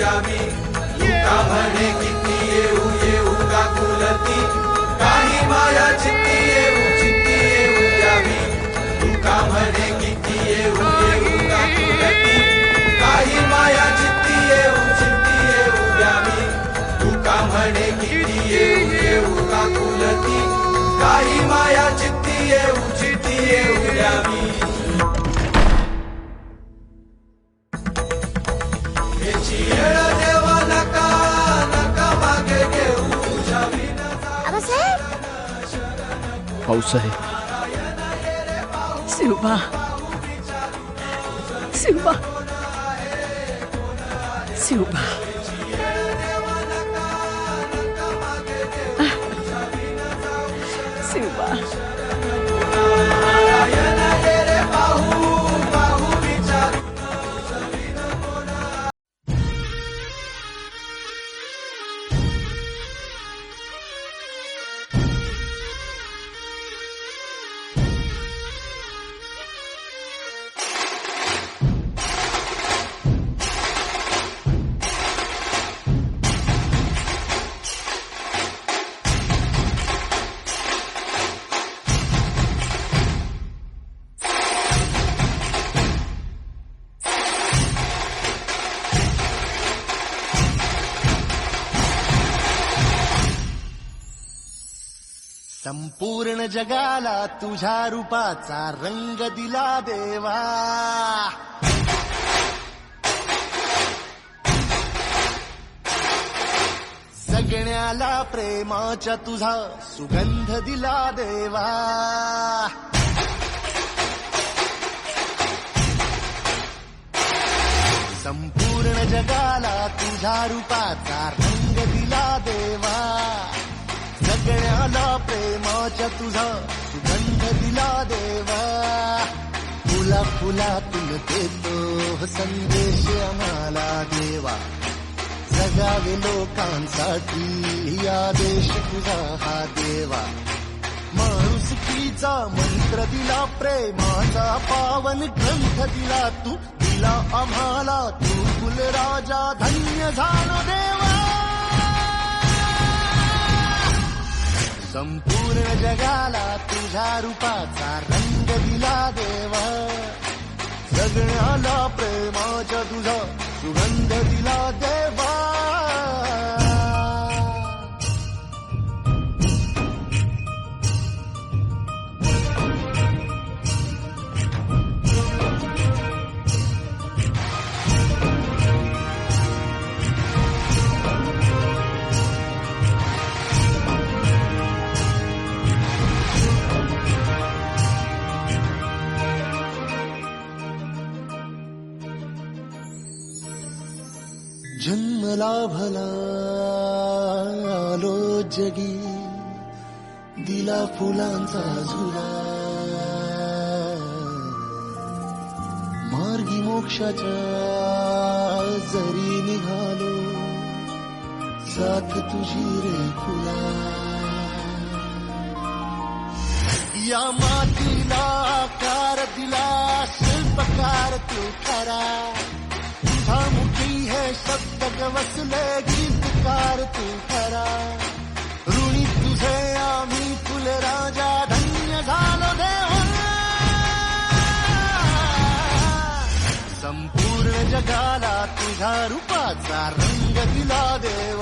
उद्यावी तुका म्हणे किती येऊ येऊ का कुलती काही माया चित्ती येऊ द्यावी तुका म्हणे किती येऊ येऊ का कुलती काही माया चित्ती येऊ द्यावी तुका म्हणे किती येऊ येऊ का कुलती काही माया चित्ती येऊ द्यावी भाऊसाहेब शिवबा शिवबा शिवबा शिवबा संपूर्ण जगाला तुझ्या रूपाचा रंग दिला देवा जगण्याला प्रेमाच्या तुझा सुगंध दिला देवा संपूर्ण जगाला तुझ्या रूपाचा रंग दिला देवा जगण्याला प्रेमाच्या तुझा सुगंध दिला देवा फुला फुलातून देतो संदेश आम्हाला देवा जगावे लोकांसाठी आदेश तुझा हा देवा माणुसकीचा मंत्र दिला प्रेमाचा पावन ग्रंथ दिला तू दिला आम्हाला तू कुलराजा धन्य झालो देवा संपूर्ण जगाला तुझ्या रूपाचा रंग दिला देवा जगण्याला प्रेमाच्या तुझा सुगंध दिला देवा जन्मला भला आलो जगी दिला फुलांचा झुला मार्गी मोक्षाच्या जरी निघालो साथ तुझी रे फुला या मातीला आकार दिला शिल्पकार तू खरा मुखी है शब्द वसले गीतकार तू खरा ऋणी तुझे आम्ही फुल राजा धन्य झालो देवा संपूर्ण जगाला तुझ्या रूपाचा रंग दिला देवा